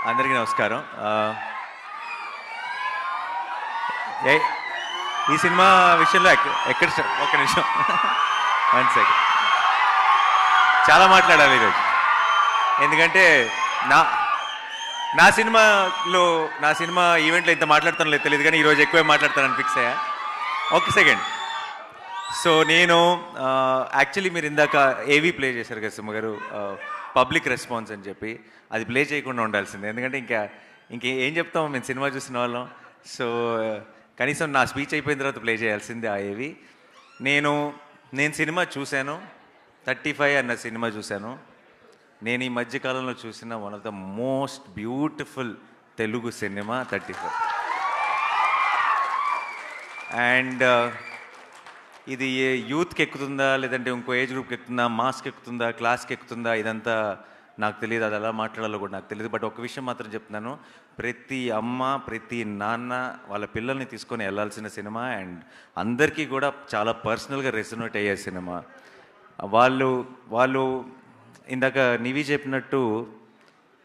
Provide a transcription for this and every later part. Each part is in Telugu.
అందరికీ నమస్కారం. ఈ సినిమా విషయంలో ఎక్కడ ఒక్క నిమిషం, 1 సెకండ్. చాలా మాట్లాడాలి ఈరోజు, ఎందుకంటే నా సినిమా ఈవెంట్లో ఇంత మాట్లాడతాను లేదు తెలియదు, కానీ ఈరోజు ఎక్కువే మాట్లాడతానని ఫిక్స్ అయ్యా. ఒక్క సెకండ్. సో నేను యాక్చువల్లీ మీరు ఇందాక ఏవి ప్లే చేశారు కదా సింహ గారు, పబ్లిక్ రెస్పాన్స్ అని చెప్పి, అది ప్లే చేయకుండా ఉండాల్సిందే. ఎందుకంటే ఇంకేం చెప్తాం మేము సినిమా చూసిన వాళ్ళం. సో కనీసం నా స్పీచ్ అయిపోయిన తర్వాత ప్లే చేయాల్సిందే ఆ ఏవి. నేను సినిమా చూశాను, 35 అన్న సినిమా చూశాను. నేను ఈ మధ్యకాలంలో చూసిన one of the most beautiful Telugu cinema 35. And ఇది యూత్కి ఎక్కుతుందా, లేదంటే ఇంకో ఏజ్ గ్రూప్కి ఎక్కుతుందా, మాస్కి ఎక్కుతుందా, క్లాస్కి ఎక్కుతుందా, ఇదంతా నాకు తెలియదు, అది ఎలా మాట్లాడాలో కూడా నాకు తెలియదు. బట్ ఒక విషయం మాత్రం చెప్తున్నాను, ప్రతి అమ్మ ప్రతి నాన్న వాళ్ళ పిల్లల్ని తీసుకొని వెళ్ళాల్సిన సినిమా. అండ్ అందరికీ కూడా చాలా పర్సనల్గా రెసొనేట్ అయ్యే సినిమా. వాళ్ళు ఇందాక నివి చెప్పినట్టు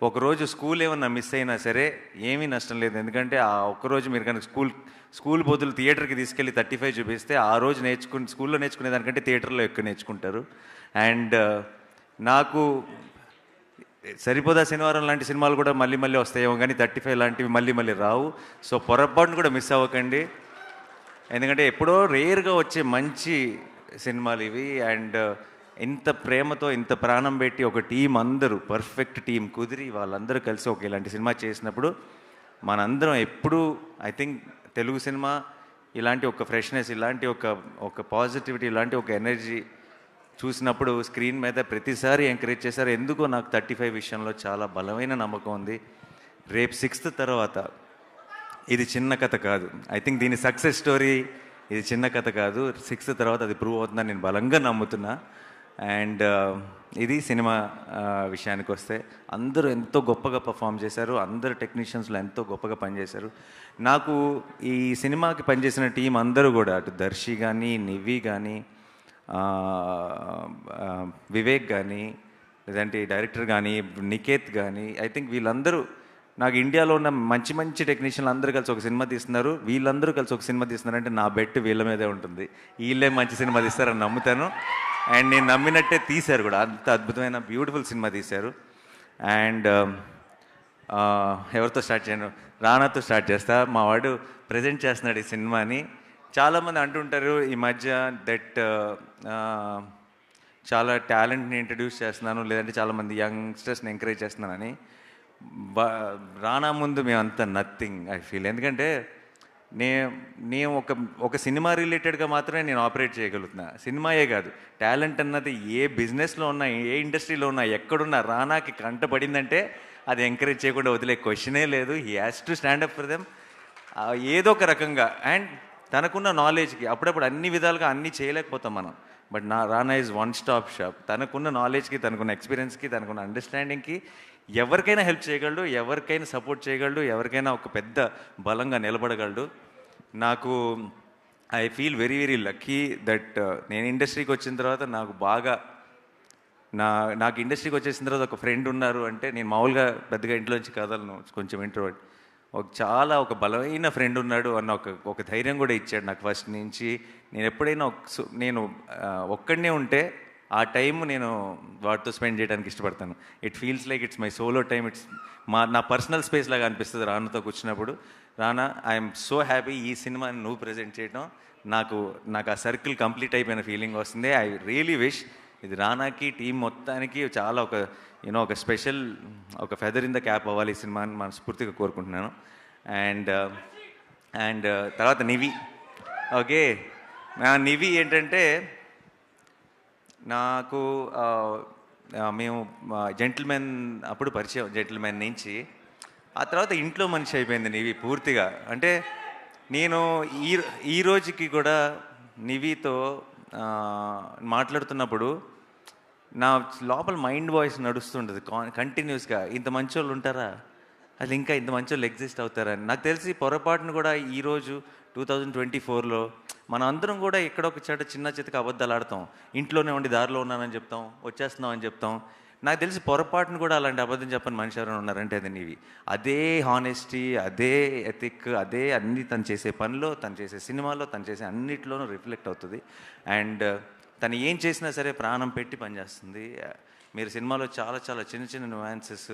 ఒకరోజు స్కూల్ ఏమన్నా మిస్ అయినా సరే ఏమీ నష్టం లేదు. ఎందుకంటే ఆ ఒక్కరోజు మీరు కనుక స్కూల్ బదులు థియేటర్కి తీసుకెళ్ళి 35 చూపిస్తే ఆ రోజు స్కూల్లో నేర్చుకునే దానికంటే థియేటర్లో ఎక్కువ నేర్చుకుంటారు. అండ్ నాకు సరిపోదా శనివారం లాంటి సినిమాలు కూడా మళ్ళీ మళ్ళీ వస్తాయేమో, కానీ 35 లాంటివి మళ్ళీ మళ్ళీ రావు. సో పొరపాటును కూడా మిస్ అవ్వకండి, ఎందుకంటే ఎప్పుడో రేర్గా వచ్చే మంచి సినిమాలు ఇవి. అండ్ ఇంత ప్రేమతో ఇంత ప్రాణం పెట్టి ఒక టీం, అందరూ పర్ఫెక్ట్ టీం కుదిరి వాళ్ళందరూ కలిసి ఒక ఇలాంటి సినిమా చేసినప్పుడు మనందరం ఎప్పుడూ ఐ థింక్ తెలుగు సినిమా ఇలాంటి ఒక ఫ్రెష్నెస్, ఇలాంటి ఒక పాజిటివిటీ, ఇలాంటి ఒక ఎనర్జీ చూసినప్పుడు స్క్రీన్ మీద ప్రతిసారి ఎంకరేజ్ చేశారు. ఎందుకో నాకు 35 విషయంలో చాలా బలమైన నమ్మకం ఉంది. రేపు 6th తర్వాత ఇది చిన్న కథ కాదు. ఐ థింక్ దీని సక్సెస్ స్టోరీ ఇది చిన్న కథ కాదు. 6th తర్వాత అది ప్రూవ్ అవుతుందని నేను బలంగా నమ్ముతున్నా. అండ్ ఇది సినిమా విషయానికి వస్తే అందరూ ఎంతో గొప్పగా పర్ఫామ్ చేశారు, అందరు టెక్నీషియన్స్లో ఎంతో గొప్పగా పనిచేశారు. నాకు ఈ సినిమాకి పనిచేసిన టీం అందరూ కూడా, అటు దర్శి కానీ, నివి కానీ, వివేక్ కానీ, లేదంటే డైరెక్టర్ కానీ, నికేత్ కానీ, ఐ థింక్ వీళ్ళందరూ నాకు ఇండియాలో ఉన్న మంచి మంచి టెక్నీషియన్లు అందరూ కలిసి ఒక సినిమా తీస్తున్నారు. వీళ్ళందరూ కలిసి ఒక సినిమా తీస్తున్నారంటే నా బెట్ వీళ్ళ మీదే ఉంటుంది. వీళ్ళే మంచి సినిమా తీస్తారని నమ్ముతాను. అండ్ నేను నమ్మినట్టే తీశారు కూడా, అంత అద్భుతమైన బ్యూటిఫుల్ సినిమా తీశారు. అండ్ ఎవరితో స్టార్ట్ చేయను, రానాతో స్టార్ట్ చేస్తా. మా వాడు ప్రజెంట్ చేస్తున్నాడు ఈ సినిమాని. చాలామంది అంటుంటారు ఈ మధ్య దట్ చాలా టాలెంట్ని ఇంట్రడ్యూస్ చేస్తున్నాను, లేదంటే చాలామంది యంగ్స్టర్స్ని ఎంకరేజ్ చేస్తున్నానని. రానా ముందు మేమంతా నథింగ్ ఐ ఫీల్. ఎందుకంటే నేను ఒక సినిమా రిలేటెడ్గా మాత్రమే నేను ఆపరేట్ చేయగలుగుతున్నా. సినిమాయే కాదు, టాలెంట్ అన్నది ఏ బిజినెస్లో ఉన్నా, ఏ ఇండస్ట్రీలో ఉన్నా, ఎక్కడున్నా రానాకి కంటపడిందంటే అది ఎంకరేజ్ చేయకుండా వదిలే క్వశ్చనే లేదు. He has to stand up for them ఏదో ఒక రకంగా. అండ్ తనకున్న నాలెడ్జ్కి అప్పుడప్పుడు అన్ని విధాలుగా అన్నీ చేయలేకపోతాం మనం, but Rana is one stop shop. తనకున్న నాలెడ్జ్కి, తనకున్న ఎక్స్పీరియన్స్కి, తనకున్న అండర్స్టాండింగ్కి ఎవరికైనా హెల్ప్ చేయగలడు, ఎవరికైనా సపోర్ట్ చేయగలడు, ఎవరికైనా ఒక పెద్ద బలంగా నిలబడగలడు. నాకు I feel very very lucky that నేను ఇండస్ట్రీకి వచ్చిన తర్వాత నాకు ఇండస్ట్రీకి వచ్చేసిన తర్వాత ఒక ఫ్రెండ్ ఉన్నారు. అంటే నేను మామూలుగా పెద్దగా ఇంట్లోంచి కదలను, కొంచెం ఇంట్రోవర్ట్. ఒక బలమైన ఫ్రెండ్ ఉన్నాడు అన్న ఒక ధైర్యం కూడా ఇచ్చాడు నాకు ఫస్ట్ నుంచి. నేను ఎప్పుడైనా నేను ఒక్కడనే ఉంటే ఆ టైం నేను వాటితో స్పెండ్ చేయడానికి ఇష్టపడతాను. It feels like it's my solo time. నా పర్సనల్ స్పేస్ లాగా అనిపిస్తుంది రానాతో కూర్చున్నప్పుడు. రానా, ఐఎమ్ సో హ్యాపీ ఈ సినిమాని నువ్వు ప్రజెంట్ చేయడం. నాకు ఆ సర్కిల్ కంప్లీట్ అయిపోయిన ఫీలింగ్ వస్తుంది. ఐ రియలీ విష్ ఇది రానాకి, టీం మొత్తానికి చాలా ఒక స్పెషల్, ఒక ఫెదర్ ఇన్ ద క్యాప్ అవ్వాలి ఈ సినిమాని మనస్ఫూర్తిగా కోరుకుంటున్నాను. అండ్ తర్వాత నివి. ఓకే, నివి ఏంటంటే నాకు మేము జెంటిల్మెన్ అప్పుడు పరిచయం, జెంటిల్మెన్ నుంచి. ఆ తర్వాత ఇంట్లో మనిషి అయిపోయింది నివి పూర్తిగా. అంటే నేను ఈ రోజుకి కూడా నివితో మాట్లాడుతున్నప్పుడు నా లోపల మైండ్ వాయిస్ నడుస్తుంటుంది కంటిన్యూస్గా. ఇంత మంచి వాళ్ళు ఉంటారా, అది ఇంకా ఇంత మంచి వాళ్ళు ఎగ్జిస్ట్ అవుతారని. నాకు తెలిసి పొరపాటును కూడా ఈరోజు 2024లో మనం అందరం కూడా ఎక్కడొక చిన్న చితక అబద్ధాలు ఆడతాం. ఇంట్లోనే ఉండి దారిలో ఉన్నానని చెప్తాం, వచ్చేస్తున్నాం అని చెప్తాం. నాకు తెలిసి పొరపాటును కూడా అలాంటి అబద్ధం చెప్పని మనిషి ఎవరైనా ఉన్నారంటే అది నీవి. అదే హానెస్టీ, అదే ఎథిక్, అదే అన్నీ తను చేసే పనిలో, తను చేసే సినిమాలో, తను చేసే అన్నిట్లోనూ రిఫ్లెక్ట్ అవుతుంది. అండ్ తను ఏం చేసినా సరే ప్రాణం పెట్టి పనిచేస్తుంది. మీరు సినిమాలో చాలా చాలా చిన్న చిన్న నువాన్సెస్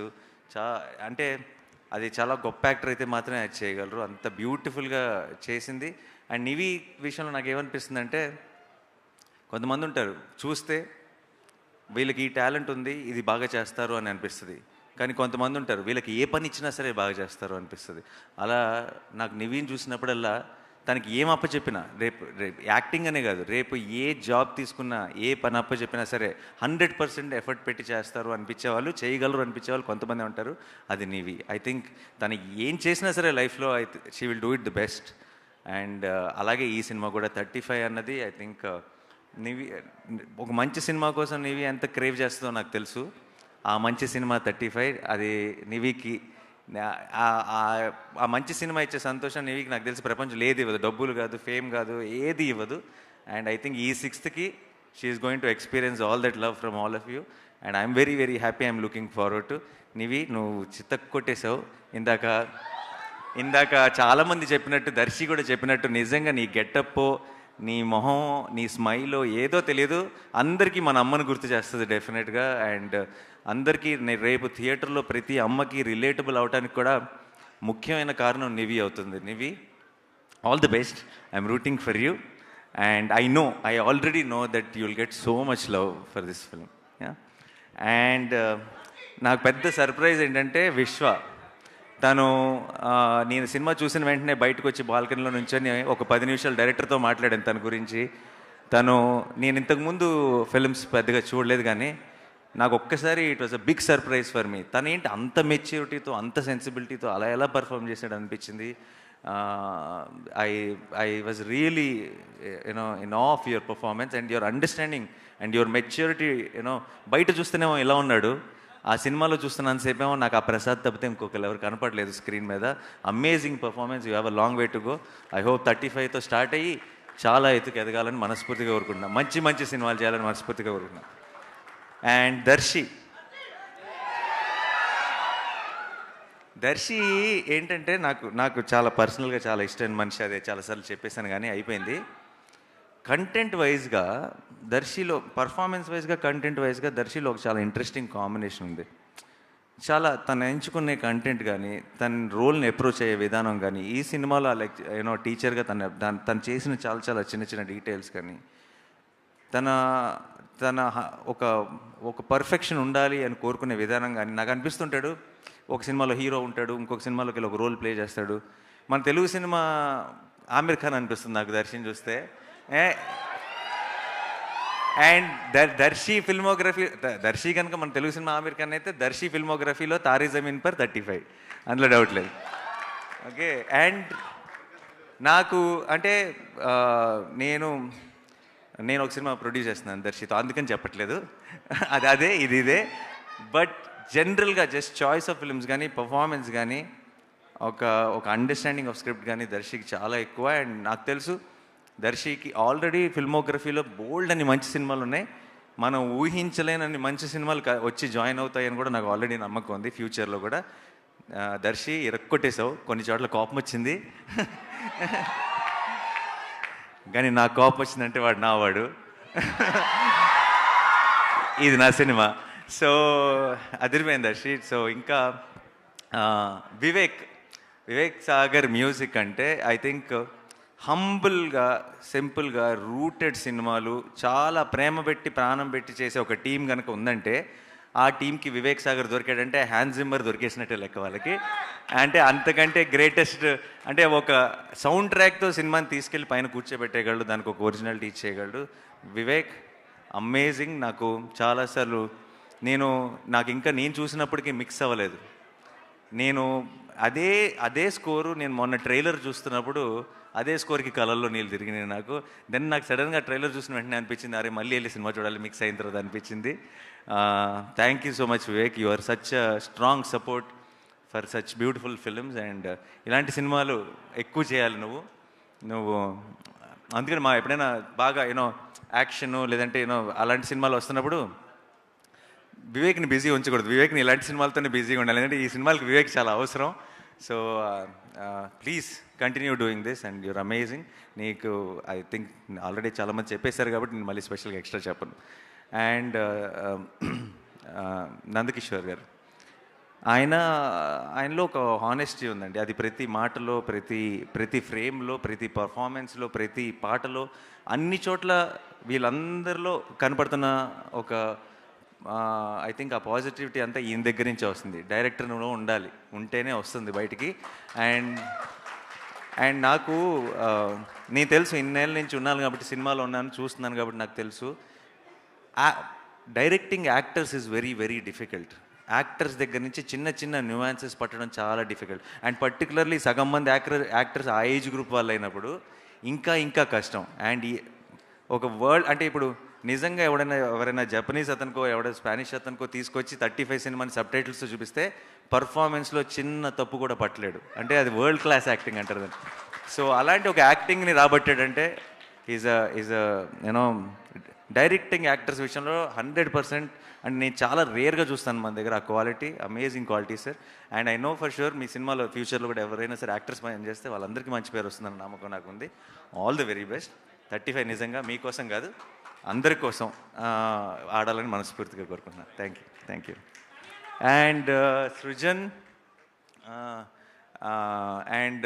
అంటే అది చాలా గొప్ప యాక్టర్ అయితే మాత్రమే అది చేయగలరు. అంత బ్యూటిఫుల్గా చేసింది. అండ్ నివి విషయంలో నాకు ఏమనిపిస్తుంది అంటే, కొంతమంది ఉంటారు చూస్తే వీళ్ళకి ఈ టాలెంట్ ఉంది, ఇది బాగా చేస్తారు అని అనిపిస్తుంది. కానీ కొంతమంది ఉంటారు వీళ్ళకి ఏ పని ఇచ్చినా సరే బాగా చేస్తారు అనిపిస్తుంది. అలా నాకు నివిని చూసినప్పుడల్లా తనకి ఏం అప్పచెప్పినా, రేపు రేపు యాక్టింగ్ అనే కాదు, రేపు ఏ జాబ్ తీసుకున్నా, ఏ పని అప్పచెప్పినా సరే 100% ఎఫర్ట్ పెట్టి చేస్తారు అనిపించేవాళ్ళు, చేయగలరు అనిపించేవాళ్ళు కొంతమంది ఉంటారు. అది నివి. ఐ థింక్ తను ఏం చేసినా సరే లైఫ్లో she will do it the best. And అలాగే ఈ సినిమా కూడా 35 అన్నది ఐ థింక్ నివి ఒక మంచి సినిమా కోసం నివి ఎంత క్రేవ్ చేస్తుందో నాకు తెలుసు. ఆ మంచి సినిమా 35 అది నివికి ఆ మంచి సినిమా ఇచ్చే సంతోషం నివికి నాకు తెలిసి ప్రపంచంలో ఏది ఇవ్వదు. డబ్బులు కాదు, ఫేమ్ కాదు, ఏది ఇవ్వదు. అండ్ ఐ థింక్ ఈ 6th she's going to experience all that love from all of you. And I'm very very happy. I'm looking forward to. Nivi, నువ్వు చిత్తకు కొట్టేశావు. ఇందాక చాలామంది చెప్పినట్టు, దర్శి కూడా చెప్పినట్టు, నిజంగా నీ గెటప్పో, నీ మొహం, నీ స్మైలో ఏదో తెలియదు, అందరికీ మన అమ్మను గుర్తు చేస్తుంది డెఫినెట్గా. అండ్ అందరికీ రేపు థియేటర్లో ప్రతి అమ్మకి రిలేటబుల్ అవడానికి కూడా ముఖ్యమైన కారణం నివి అవుతుంది. Nivi, all the best. I'm rooting for you. And I already know that you will get so much love for this film. And నాకు పెద్ద సర్ప్రైజ్ ఏంటంటే విశ్వ. నేను సినిమా చూసిన వెంటనే బయటకు వచ్చి బాల్కనీలో నుంచొని ఒక 10 నిమిషాలు డైరెక్టర్తో మాట్లాడాను తన గురించి. నేను ఇంతకుముందు ఫిల్మ్స్ పెద్దగా చూడలేదు, కానీ నాకు ఒక్కసారి it was a big surprise for me. తనేంటి అంత మెచ్యూరిటీతో, అంత సెన్సిబిలిటీతో అలా ఎలా పర్ఫామ్ చేశాడు అనిపించింది. I was really in of your performance and your understanding and your maturity. బయట చూస్తేనేమో ఇలా ఉన్నాడు, ఆ సినిమాలో చూస్తున్నంతసేపేమో నాకు ఆ ప్రసాద్ తప్పితే ఇంకొకరు ఎవరు కనపడలేదు స్క్రీన్ మీద. Amazing performance. You have a long way to go. I hope 35తో స్టార్ట్ అయ్యి చాలా ఎత్తుకు ఎదగాలని మనస్ఫూర్తిగా కోరుకుంటున్నాం. మంచి మంచి సినిమాలు చేయాలని మనస్ఫూర్తిగా కోరుకుంటున్నాం. అండ్ దర్శి ఏంటంటే నాకు చాలా పర్సనల్గా చాలా ఇష్టమైన మనిషి. అదే చాలాసార్లు చెప్పేశాను కానీ అయిపోయింది. కంటెంట్ వైజ్గా దర్శిలో, పర్ఫార్మెన్స్ వైజ్గా, కంటెంట్ వైజ్గా దర్శిలో ఒక చాలా ఇంట్రెస్టింగ్ కాంబినేషన్ ఉంది. చాలా తను ఎంచుకునే కంటెంట్ కానీ, తన రోల్ని అప్రోచ్ అయ్యే విధానం కానీ, ఈ సినిమాలో లైక్ టీచర్గా తను చేసిన చాలా చాలా చిన్న చిన్న డీటెయిల్స్ కానీ, తన ఒక పర్ఫెక్షన్ ఉండాలి అని కోరుకునే విధానం కానీ, నాకు అనిపిస్తుంటాడు ఒక సినిమాలో హీరో ఉంటాడు, ఇంకొక సినిమాలోకి ఒక రోల్ ప్లే చేస్తాడు. మన తెలుగు సినిమా ఆమిర్ ఖాన్ అనిపిస్తుంది నాకు దర్శిని చూస్తే. అండ్ దర్శి కనుక మన తెలుగు సినిమా ఆమిర్ ఖాన్ అయితే, దర్శి ఫిల్మోగ్రఫీలో తారీ జమీన్ పర్ 35, అందులో డౌట్ లేదు. ఓకే. అండ్ నాకు అంటే నేను ఒక సినిమా ప్రొడ్యూస్ చేస్తున్నాను దర్శితో, అందుకని చెప్పట్లేదు. అదే ఇదే. బట్ జనరల్గా జస్ట్ చాయిస్ ఆఫ్ ఫిల్మ్స్ కానీ, పర్ఫార్మెన్స్ కానీ, ఒక అండర్స్టాండింగ్ ఆఫ్ స్క్రిప్ట్ కానీ దర్శికి చాలా ఎక్కువ. అండ్ నాకు తెలుసు దర్శికి ఆల్రెడీ ఫిల్మోగ్రఫీలో బోల్డ్ అని మంచి సినిమాలు ఉన్నాయి. మనం ఊహించలేనన్ని మంచి సినిమాలు వచ్చి జాయిన్ అవుతాయని కూడా నాకు ఆల్రెడీ నమ్మకం ఉంది. ఫ్యూచర్లో కూడా దర్శి ఇరక్కొట్టేశావు. కొన్ని చోట్ల కోపం వచ్చింది, కానీ నాకు కోపం వచ్చిందంటే వాడు నావాడు. ఇది నా సినిమా. సో అదిరిపోయింది దర్శి. సో ఇంకా వివేక్ సాగర్ మ్యూజిక్ అంటే ఐ థింక్ హంబుల్గా, సింపుల్గా రూటెడ్ సినిమాలు, చాలా ప్రేమ పెట్టి ప్రాణం పెట్టి చేసే ఒక టీం కనుక ఉందంటే, ఆ టీంకి వివేక్ సాగర్ దొరికాడంటే హ్యాన్స్ జిమ్మర్ దొరికేసినట్టే లెక్క వాళ్ళకి. అంటే అంతకంటే గ్రేటెస్ట్, అంటే ఒక సౌండ్ ట్రాక్తో సినిమాని తీసుకెళ్ళి పైన కూర్చోబెట్టేయగలడు, దానికి ఒక ఒరిజినాలిటీ ఇచ్చేయగలడు వివేక్. అమేజింగ్. నాకు చాలాసార్లు నాకు ఇంకా నేను చూసినప్పటికీ మిక్స్ అవ్వలేదు. అదే స్కోరు నేను మొన్న ట్రైలర్ చూస్తున్నప్పుడు అదే స్కోర్కి కలర్లో నీళ్ళు తిరిగినాయి నాకు. నాకు సడన్గా ట్రైలర్ చూసిన వెంటనే అనిపించింది, అరే మళ్ళీ వెళ్ళి సినిమా చూడాలి మిక్స్ అయిన తర్వాత అనిపించింది. Thank you so much Vivek. You are such a strong support for such beautiful films. And ఇలాంటి సినిమాలు ఎక్కువ చేయాలి నువ్వు. అందుకని ఎప్పుడైనా బాగా యాక్షన్ లేదంటే అలాంటి సినిమాలు వస్తున్నప్పుడు వివేక్ని బిజీ ఉంచకూడదు, వివేక్ని ఇలాంటి సినిమాలతోనే బిజీగా ఉండాలి, ఎందుకంటే ఈ సినిమాలకి వివేక్ చాలా అవసరం. So please continue doing this and your amazing. నీకు ఐ థింక్ ఆల్రెడీ చాలామంది చెప్పేశారు కాబట్టి నేను మళ్ళీ స్పెషల్గా ఎక్స్ట్రా చెప్పను. అండ్ నందకిషోర్ గారు, ఆయనలో ఒక హానెస్టీ ఉందండి. అది ప్రతి మాటలో, ప్రతి ఫ్రేమ్లో, ప్రతి పర్ఫార్మెన్స్లో, ప్రతి పాటలో, అన్ని చోట్ల వీళ్ళందరిలో కనపడుతున్న ఒక ఐ థింక్ ఆ పాజిటివిటీ అంతా ఈయన దగ్గర నుంచే వస్తుంది. డైరెక్టర్లో ఉండాలి, ఉంటేనే వస్తుంది బయటికి. అండ్ నాకు నేను తెలుసు, ఇన్నేళ్ళ నుంచి ఉన్నాను కాబట్టి, సినిమాలో ఉన్నాను, చూస్తున్నాను కాబట్టి నాకు తెలుసు, directing actors is very very difficult. Actors దగ్గర నుంచి చిన్న చిన్న న్యూయాన్సెస్ పట్టడం చాలా డిఫికల్ట్. అండ్ పర్టికులర్లీ సగం మంది యాక్టర్స్ ఆ ఏజ్ గ్రూప్ వాళ్ళు అయినప్పుడు ఇంకా కష్టం. అండ్ ఒక వరల్డ్ అంటే ఇప్పుడు నిజంగా ఎవరైనా జపనీస్ అతనికో ఎవరైనా స్పానిష్ అతనికో తీసుకొచ్చి 35 సినిమాని సబ్ టైటిల్స్తో చూపిస్తే పర్ఫార్మెన్స్లో చిన్న తప్పు కూడా పట్టలేడు. అంటే అది వరల్డ్ క్లాస్ యాక్టింగ్ అంటారు దాన్ని. సో అలాంటి ఒక యాక్టింగ్ని రాబట్టాడంటే ఈజ్ యూనో డైరెక్టింగ్ యాక్టర్స్ విషయంలో 100%. అండ్ నేను చాలా రేర్గా చూస్తాను మన దగ్గర ఆ quality, amazing quality sir. And I know for sure మీ సినిమాలో ఫ్యూచర్లో కూడా ఎవరైనా సరే యాక్టర్స్ పని చేస్తే వాళ్ళందరికీ మంచి పేరు వస్తుందని నమ్మకం నాకు ఉంది. All the very best. 35 నిజంగా మీకోసం కాదు, అందరి కోసం ఆడాలని మనస్ఫూర్తిగా కోరుకుంటున్నాను. Thank you. And Srujan and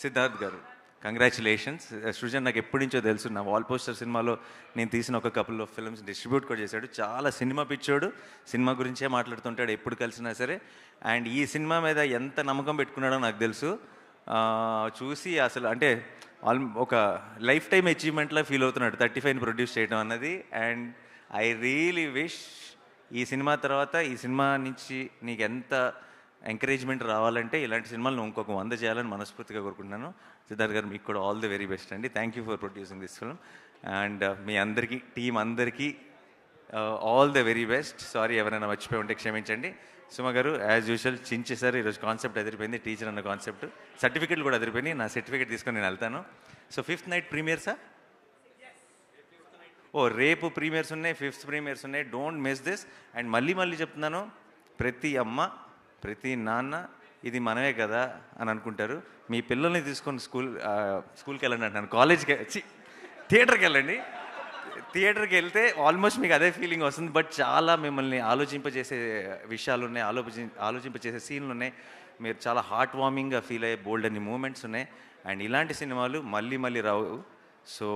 Siddharth గారు, కంగ్రాచులేషన్స్. సృజన్ నాకు ఎప్పటి నుంచో తెలుసు, నా వాల్ పోస్టర్ సినిమాలో నేను తీసిన ఒక కపుల్ ఆఫ్ ఫిల్మ్స్ డిస్ట్రిబ్యూట్ కూడా చేశాడు. చాలా సినిమా పిచ్చోడు, సినిమా గురించే మాట్లాడుతుంటాడు ఎప్పుడు కలిసినా సరే. అండ్ ఈ సినిమా మీద ఎంత నమ్మకం పెట్టుకున్నాడో నాకు తెలుసు. చూసి అసలు అంటే ఒక లైఫ్ టైమ్ అచీవ్మెంట్లా ఫీల్ అవుతున్నాడు 35ని ప్రొడ్యూస్ చేయడం అన్నది. అండ్ ఐ రియలీ విష్ ఈ సినిమా తర్వాత ఈ సినిమా నుంచి నీకు ఎంత ఎంకరేజ్మెంట్ రావాలంటే ఇలాంటి సినిమాలు నువ్వు ఇంకొక 100 చేయాలని మనస్ఫూర్తిగా కోరుకుంటున్నాను. సిద్ధార్థ్ గారు, మీకు కూడా ఆల్ ది వెరీ బెస్ట్ అండి. Thank you for producing this film. And మీ అందరికీ, టీం అందరికీ all the very best. Sorry ఎవరైనా మర్చిపోయి ఉంటే క్షమించండి. సుమ గారు యాజ్ యూజువల్ చించేసారు. ఈరోజు కాన్సెప్ట్ అదిరిపోయింది, టీచర్ అన్న కాన్సెప్ట్. సర్టిఫికేట్లు కూడా అదిరిపోయినాయి. నా సర్టిఫికేట్ తీసుకొని నేను వెళ్తాను. సో 5th నైట్ ప్రీమియర్సా? రేపు ప్రీమియర్స్ ఉన్నాయి, 5th ప్రీమియర్స్ ఉన్నాయి. Don't miss this. అండ్ మళ్ళీ చెప్తున్నాను, ప్రతి అమ్మ, ప్రతి నాన్న ఇది మనమే కదా అని అనుకుంటారు. మీ పిల్లల్ని తీసుకొని స్కూల్కి వెళ్ళండి అంటున్నాను, కాలేజ్కి థియేటర్కి వెళ్ళండి. థియేటర్కి వెళ్తే ఆల్మోస్ట్ మీకు అదే ఫీలింగ్ వస్తుంది. బట్ చాలా మిమ్మల్ని ఆలోచింపజేసే విషయాలు ఉన్నాయి, ఆలోచింపజేసే సీన్లు ఉన్నాయి. మీరు చాలా హార్ట్ వార్మింగ్గా ఫీల్ అయ్యే బోల్డ్ అన్ని మూమెంట్స్ ఉన్నాయి. అండ్ ఇలాంటి సినిమాలు మళ్ళీ రావు. సో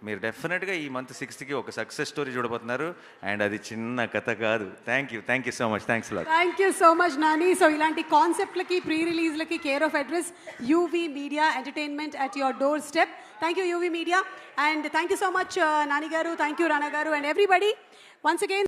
మీరు డెఫినెట్గా ఈ మంత్ 6th ఒక సక్సెస్ స్టోరీ చూడబోతున్నారు. అండ్ అది చిన్న కథ కాదు. Thank you so much. Thank you so much Nani. So ఇలాంటి కాన్సెప్ట్లకి, ప్రీ రిలీజ్లకి care of address UV media entertainment at your doorstep. Thank you UV media. And thank you so much Nani garu, thank you రానా గారు, అండ్ ఎవ్రీబడి వన్స్ అగైన్.